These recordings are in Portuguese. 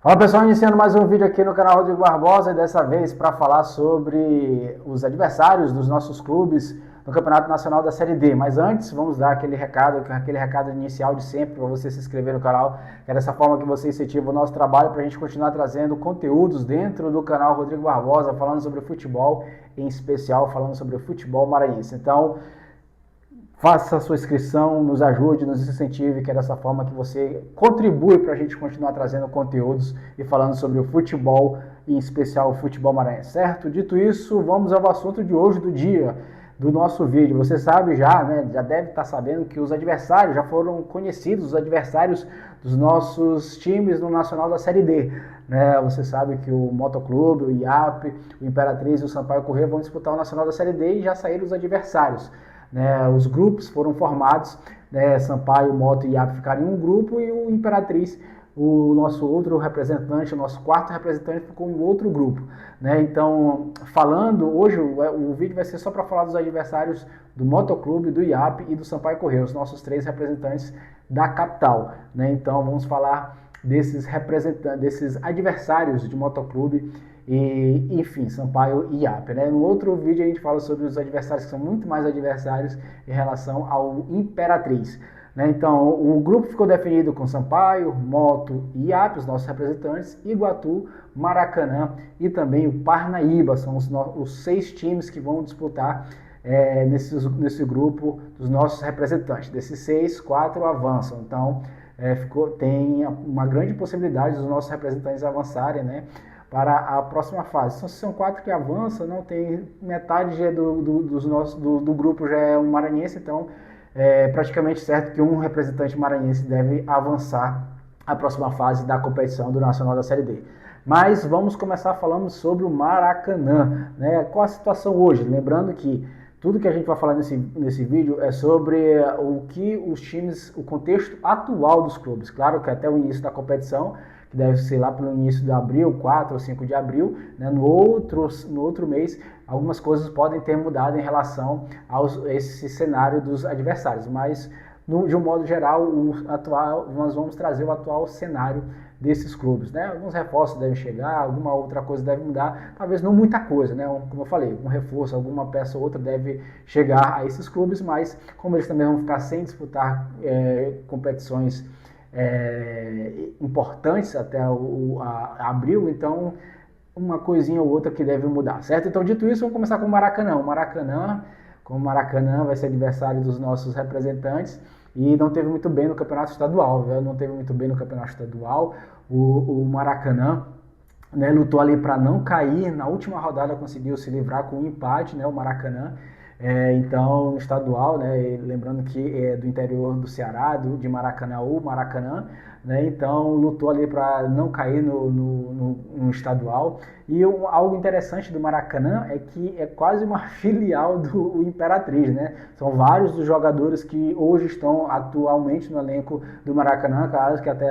Fala pessoal, iniciando mais um vídeo aqui no canal Rodrigo Barbosa, e dessa vez para falar sobre os adversários dos nossos clubes no Campeonato Nacional da Série D. Mas antes, vamos dar aquele recado inicial de sempre para você se inscrever no canal, que é dessa forma que você incentiva o nosso trabalho para a gente continuar trazendo conteúdos dentro do canal Rodrigo Barbosa, falando sobre futebol, em especial falando sobre o futebol maranhense. Então, faça a sua inscrição, nos ajude, nos incentive, que é dessa forma que você contribui para a gente continuar trazendo conteúdos e falando sobre o futebol, em especial o futebol maranhense, certo? Dito isso, vamos ao assunto de hoje do dia, do nosso vídeo. Você sabe já, né, já deve estar sabendo que os adversários já foram conhecidos, os adversários dos nossos times no Nacional da Série D. Né? Você sabe que o Motoclube, o IAP, o Imperatriz e o Sampaio Corrêa vão disputar o Nacional da Série D e já saíram os adversários. Né, os grupos foram formados, né, Sampaio, Moto e IAP ficaram em um grupo e o Imperatriz, o nosso outro representante, o nosso quarto representante, ficou em outro grupo. Né? Então, falando, hoje o vídeo vai ser só para falar dos adversários do Motoclube, do IAP e do Sampaio Corrêa, os nossos três representantes da capital. Né? Então, vamos falar desses adversários de Motoclube e, enfim, Sampaio e IAP. Né? No outro vídeo a gente fala sobre os adversários que são muito mais adversários em relação ao Imperatriz. Né? Então, o grupo ficou definido com Sampaio, Moto e IAP, os nossos representantes, Iguatu, Maracanã e também o Parnaíba. São os 6 times que vão disputar nesse grupo dos nossos representantes. Desses 6, 4 avançam. Então, tem uma grande possibilidade dos nossos representantes avançarem, né, para a próxima fase. Então, se são 4 que avançam, não tem metade do grupo já é um maranhense, então é praticamente certo que um representante maranhense deve avançar à próxima fase da competição do Nacional da Série D. Mas vamos começar falando sobre o Maracanã, né? Qual a situação hoje? Lembrando que tudo que a gente vai falar nesse vídeo é sobre o que os times, o contexto atual dos clubes. Claro que até o início da competição, que deve ser lá pelo início de abril, 4 ou 5 de abril, né, no outro mês, algumas coisas podem ter mudado em relação a esse cenário dos adversários, mas de um modo geral, nós vamos trazer o atual cenário desses clubes. Né? Alguns reforços devem chegar, alguma outra coisa deve mudar, talvez não muita coisa, né? Como eu falei, um reforço, alguma peça ou outra deve chegar a esses clubes, mas como eles também vão ficar sem disputar competições importantes até abril, então uma coisinha ou outra que deve mudar, certo? Então, dito isso, vamos começar com o Maracanã. O Maracanã vai ser adversário dos nossos representantes e não teve muito bem no campeonato estadual, o Maracanã, né, lutou ali para não cair, na última rodada conseguiu se livrar com um empate, né, o Maracanã. Então, estadual, né, lembrando que é do interior do Ceará, de Maracanã ou Maracanã, né, então lutou ali para não cair no estadual. E algo interessante do Maracanã é que é quase uma filial do Imperatriz, né? São vários dos jogadores que hoje estão atualmente no elenco do Maracanã, claro que até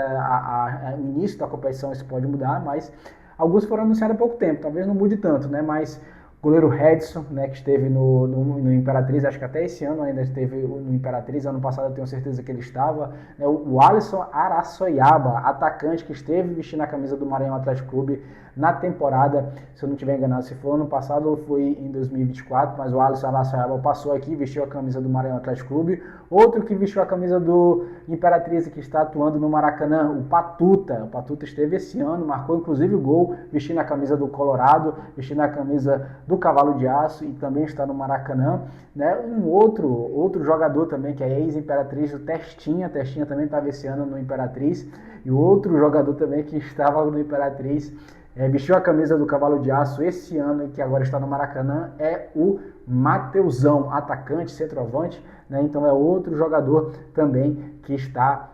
o início da competição isso pode mudar, mas alguns foram anunciados há pouco tempo, talvez não mude tanto, né? Mas o goleiro Redson, né, que esteve no Imperatriz, acho que até esse ano ainda esteve no Imperatriz, ano passado eu tenho certeza que ele estava. Né, o Alisson Araçoiaba, atacante que esteve vestindo a camisa do Maranhão Atlético Clube na temporada, se eu não estiver enganado, se foi ano passado ou foi em 2024, mas o Alisson Araçoiaba passou aqui, vestiu a camisa do Maranhão Atlético Clube. Outro que vestiu a camisa do Imperatriz e que está atuando no Maracanã, o Patuta. O Patuta esteve esse ano, marcou inclusive o gol, vestindo a camisa do Colorado, vestindo a camisa do Cavalo de Aço e também está no Maracanã. Né? Um outro jogador também, que é ex-Imperatriz, o Testinha também estava esse ano no Imperatriz. E outro jogador também que estava no Imperatriz, vestiu a camisa do Cavalo de Aço esse ano e que agora está no Maracanã, é o Mateusão, atacante, centroavante, né? Então é outro jogador também que está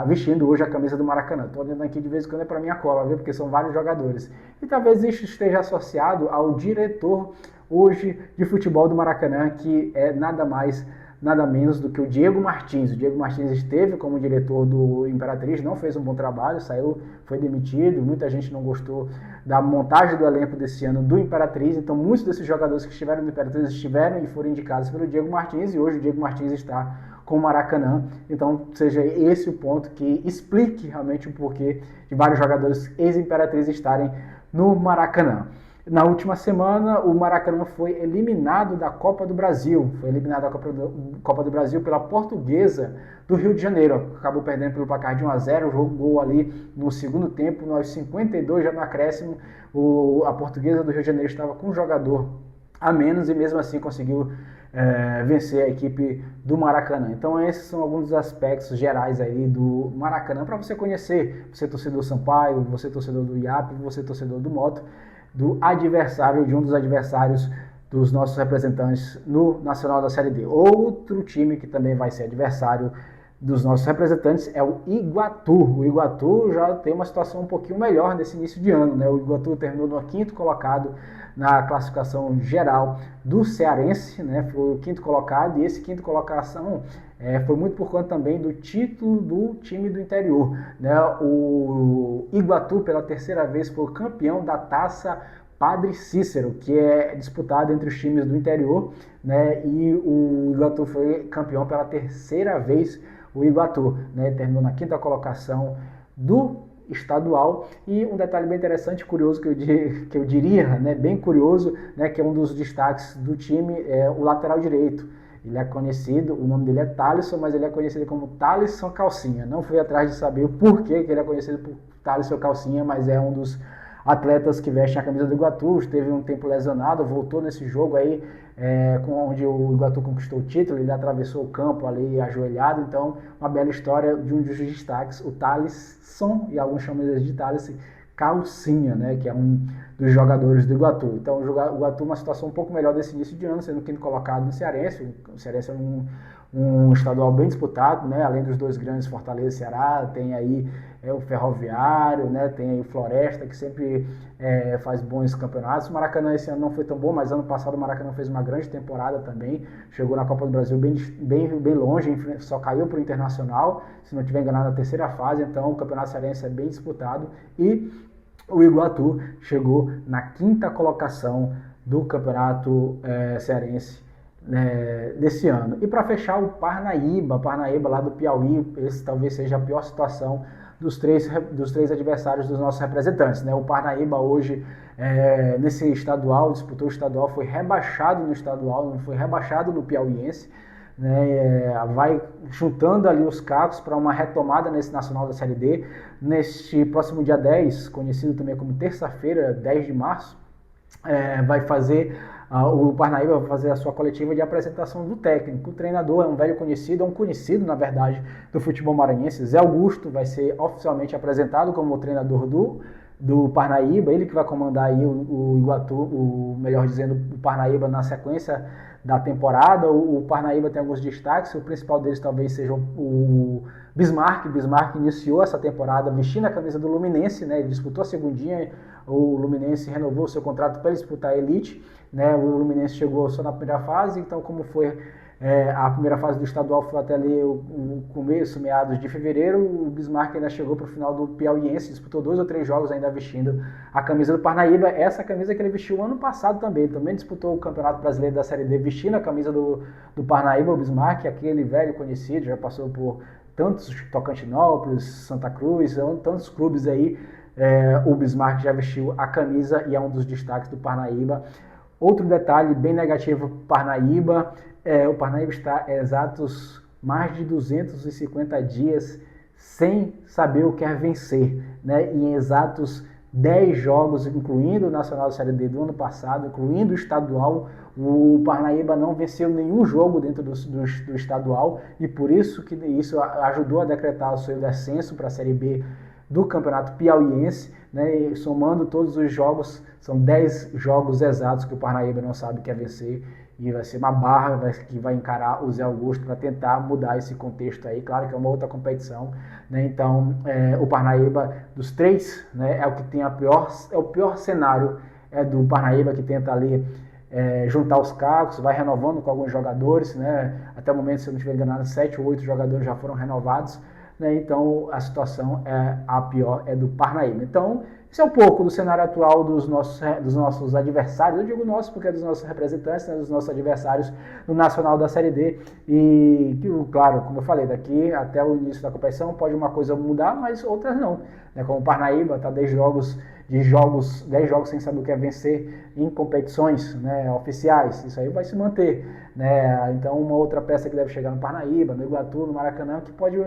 vestindo hoje a camisa do Maracanã. Estou olhando aqui de vez em quando para minha cola, viu? Porque são vários jogadores. E talvez isso esteja associado ao diretor hoje de futebol do Maracanã, que é nada mais, nada menos do que o Diego Martins. O Diego Martins esteve como diretor do Imperatriz, não fez um bom trabalho, saiu, foi demitido, muita gente não gostou da montagem do elenco desse ano do Imperatriz, então muitos desses jogadores que estiveram no Imperatriz estiveram e foram indicados pelo Diego Martins, e hoje o Diego Martins está com o Maracanã. Então, seja esse o ponto que explique realmente o porquê de vários jogadores ex-Imperatriz estarem no Maracanã. Na última semana, o Maracanã foi eliminado da Copa do Brasil. Foi eliminado da Copa do Brasil pela Portuguesa do Rio de Janeiro. Acabou perdendo pelo placar de 1-0. Jogou ali no segundo tempo, aos 52 já no acréscimo. A Portuguesa do Rio de Janeiro estava com um jogador a menos e mesmo assim conseguiu vencer a equipe do Maracanã. Então esses são alguns dos aspectos gerais aí do Maracanã para você conhecer, você torcedor do Sampaio, você torcedor do IAP, você torcedor do Moto, do adversário, de um dos adversários dos nossos representantes no Nacional da Série D. Outro time que também vai ser adversário dos nossos representantes é o Iguatu. O Iguatu já tem uma situação um pouquinho melhor nesse início de ano, né? O Iguatu terminou no quinto colocado na classificação geral do Cearense, né? Foi o quinto colocado, e esse quinto colocação foi muito por conta também do título do time do interior, né? O Iguatu, pela terceira vez, foi campeão da Taça Padre Cícero, que é disputado entre os times do interior, né? E o Iguatu foi campeão pela terceira vez. O Iguatu, né, terminou na quinta colocação do estadual. E um detalhe bem interessante, curioso, que eu diria, né, bem curioso, né, que é um dos destaques do time, é o lateral direito. Ele é conhecido, o nome dele é Thalisson, mas ele é conhecido como Thalisson Calcinha. Não fui atrás de saber o porquê que ele é conhecido por Thalisson Calcinha, mas é um dos atletas que vestem a camisa do Iguatu. Teve um tempo lesionado, voltou nesse jogo aí, onde o Iguatu conquistou o título. Ele atravessou o campo ali ajoelhado. Então, uma bela história de um dos destaques, o Thalisson, e alguns chamam ele de Thalisson Calcinha, né, que é um dos jogadores do Iguatu. Então, o Iguatu uma situação um pouco melhor desse início de ano, sendo quinto colocado no Cearense. O Cearense é um estadual bem disputado, né? Além dos dois grandes, Fortaleza e Ceará, tem aí o Ferroviário, né? Tem aí o Floresta, que sempre faz bons campeonatos. O Maracanã esse ano não foi tão bom, mas ano passado o Maracanã fez uma grande temporada também, chegou na Copa do Brasil bem longe, só caiu para o Internacional, se não estiver enganado, na terceira fase. Então o Campeonato Cearense é bem disputado, e o Iguatu chegou na quinta colocação do Campeonato Cearense desse ano. E para fechar, o Parnaíba lá do Piauí. Esse talvez seja a pior situação dos três adversários dos nossos representantes, né? O Parnaíba hoje, nesse estadual, disputou o estadual, foi rebaixado no estadual, não foi rebaixado no piauiense, né? Vai juntando ali os cacos para uma retomada nesse Nacional da Série D. Neste próximo dia 10, conhecido também como terça-feira, 10 de março, o Parnaíba vai fazer a sua coletiva de apresentação do técnico. O treinador é um velho conhecido, na verdade, do futebol maranhense. Zé Augusto vai ser oficialmente apresentado como o treinador do Parnaíba, ele que vai comandar aí o Iguatu, melhor dizendo, o Parnaíba na sequência da temporada. O Parnaíba tem alguns destaques, o principal deles talvez seja o Bismarck. Bismarck iniciou essa temporada vestindo a camisa do Luminense, né? Ele disputou a segundinha, o Luminense renovou o seu contrato para disputar a Elite, né? O Luminense chegou só na primeira fase, então como foi a primeira fase do estadual foi até ali o começo, meados de fevereiro, o Bismarck ainda chegou para o final do Piauiense, disputou 2 ou 3 jogos ainda vestindo a camisa do Parnaíba, essa camisa que ele vestiu ano passado também disputou o Campeonato Brasileiro da Série D vestindo a camisa do Parnaíba. O Bismarck, aquele velho conhecido, já passou por tantos Tocantinópolis, Santa Cruz, tantos clubes aí. O Bismarck já vestiu a camisa e é um dos destaques do Parnaíba. Outro detalhe bem negativo para o Parnaíba, o Parnaíba está exatos mais de 250 dias sem saber o que é vencer, né? Em exatos 10 jogos, incluindo o Nacional da Série D do ano passado, incluindo o estadual, o Parnaíba não venceu nenhum jogo dentro do estadual, e por isso que isso ajudou a decretar o seu descenso para a Série B do Campeonato Piauiense, né? E somando todos os jogos, são 10 jogos exatos que o Parnaíba não sabe que é vencer, e vai ser uma barra que vai encarar o Zé Augusto para tentar mudar esse contexto aí. Claro que é uma outra competição, né? Então o Parnaíba dos três, né, é o que tem o pior cenário do Parnaíba, que tenta ali juntar os cacos, vai renovando com alguns jogadores, né? Até o momento, se eu não estiver enganado, 7 ou 8 jogadores já foram renovados, né? Então a situação a pior é do Parnaíba. Então Isso é um pouco do cenário atual dos nossos adversários, eu digo nosso porque é dos nossos representantes, né, dos nossos adversários no Nacional da Série D. E, claro, como eu falei, daqui até o início da competição pode uma coisa mudar, mas outras não. Né, como o Parnaíba está 10 jogos sem saber o que é vencer em competições, né, oficiais. Isso aí vai se manter. Né? Então, uma outra peça que deve chegar no Parnaíba, no Iguatu, no Maracanã, que pode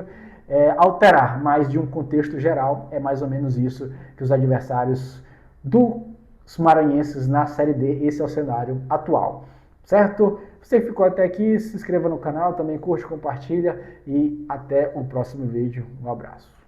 alterar, mas de um contexto geral, é mais ou menos isso que os adversários dos maranhenses na Série D, esse é o cenário atual. Certo? Você que ficou até aqui, se inscreva no canal, também curte, compartilha e até o próximo vídeo. Um abraço.